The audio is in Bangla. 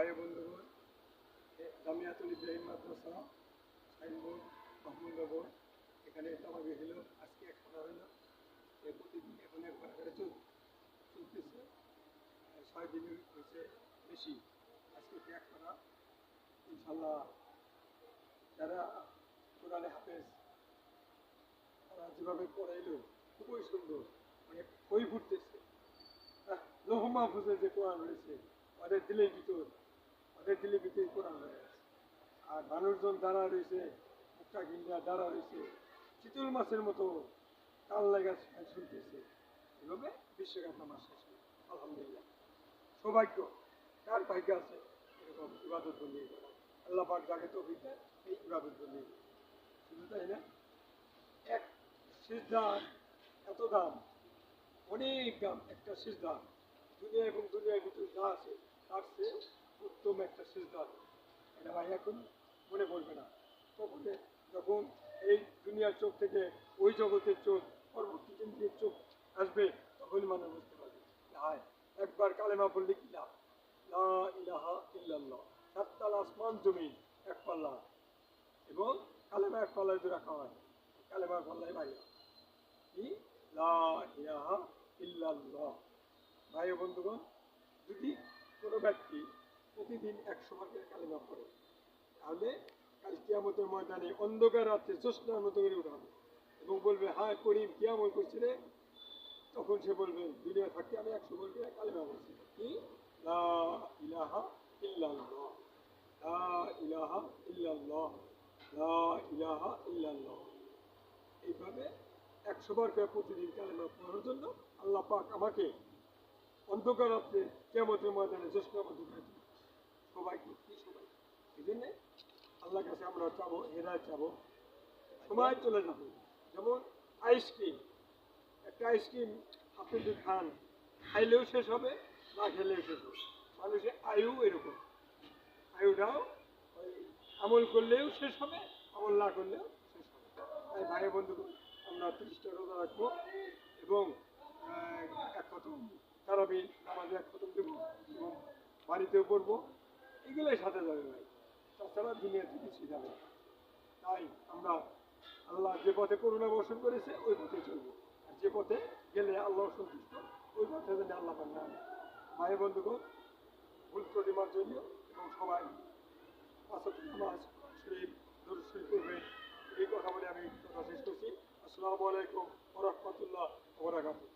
ভাই বন্ধুগণ, জামিয়াতুল ইব্রাহিম মাদ্রাসা সাইনবোর্ড মাহমুদনগর এখানে তারাবি হলো আজকে এক সপ্তাহ হলো। প্রতিদিন এখন একবার করে চলতেছে, 6 দিনের হয়েছে বেশি। আজকে এক করা ইনশাল্লাহ যারা কোরআনে হাফেজ তারা যেভাবে পড়াইলো খুবই সুন্দর, মানে বই ফুটতেছে। লৌহ মাহফুজে যে কোরআন রয়েছে ওদের দিলের ভিতরে কোরআন রয়ে আছে। আর মানুষজন দাঁড়া রয়েছে, মুখটা গিন্ডা দাঁড়া রয়েছে, চিতল মাছের মতো কাল লাগা শুনতেছে। এভাবে বিশ্বকাপ আমার শেষ হল। আলহামদুলিল্লাহ, সৌভাগ্য, কার ভাগ্য আছে এরকম ইবাদত বন্দী করা। আল্লাহ পাক যাকে তৌফিক দেয় এই ইবাদত বন্দী শুধু তাই না, এক সিজদার এত দাম, অনেক দাম একটা সিজদা। দুনিয়া এবং দুনিয়ার ভিতরে যা আছে তার চেয়ে উত্তম একটা সিজদা। এটা ভাই এখন মনে পড়বে না, তখন যখন এই দুনিয়ার চোখ থেকে ওই জগতের চোখ, পরবর্তী কেন্দ্রের চোখ আসবে, তখনই মানুষ বুঝতে পারবে হায় একবার কালেমা পড়লে কি লাভ। লা ইলাহা ইল্লাল্লাহ, সাতটাল আসমান জমিন এক পাল্লা, এবং কালেমা এক পাল্লায় তো রাখা হয়, কালেমার পাল্লায় বাইরে কি লা ইলাহা ইল্লাল্লাহ। ভাই ও বন্ধুগণ, যদি কোনো ব্যক্তি প্রতিদিন 100 বার করে কালেমা পড়ে, তাহলে কাল কিয়ামতের ময়দানে অন্ধকার রাত্রে জ্যোৎস্নার মতো করে উঠাবে এবং বলবে হায় করিম কি আমল করছি রে। তখন সে বলবে দুনিয়া থাকতে আমি 100 বার করে কালেমা পড়ছি, কি লা ইলাহা ইল্লাল্লাহ, লা ইলাহা ইল্লাল্লাহ, লা ইলাহা ইল্লাল্লাহ। এইভাবে 100 বার করে প্রতিদিন কালেমা পড়ার জন্য আল্লাহ পাক আমাকে অন্ধকার রাত্রে কিয়ামতের ময়দানে জ্যোৎস্নার মতো করে দিবে। সবাই কি সবাই এই জন্যে আল্লাহর কাছে আমরা চাবো, হেদায়েত চাবো। সময় চলে যাবে, যেমন আইসক্রিম, একটা আইসক্রিম আপনি যদি খান, খাইলেও শেষ হবে, না খেলেও শেষ হবে। মানুষের আয়ু এরকম, আয়ুটাও ওই আমল করলেও শেষ হবে, আমল না করলেও শেষ হবে। তাই ভাই বন্ধু, আমরা 30টা রোজা রাখবো এবং এক খতম তারাবি নামাজে এক খতম দেবো এবং বাড়িতেও পড়বো, এগুলোই সাথে যাবে ভাই, তাছাড়া দুনিয়াতে কিছু যাবে না। তাই আমরা আল্লাহ যে পথে করুণা বর্ষণ করেছে ওই পথে চলবো, আর যে পথে গেলে আল্লাহ সন্তুষ্ট ওই পথে যেন আল্লাহ পান না। ভাই বন্ধুগণ, ভুল ত্রুটি মার্জন্য এবং সবাই 5 ওয়াক্ত নামাজ শরীফ দরুদ শরীফ পড়বেন, এই কথা বলে আমি কথা শেষ করছি। আসসালামু আলাইকুম ওয়া রাহমাতুল্লাহি ওয়া বারাকাতুহু।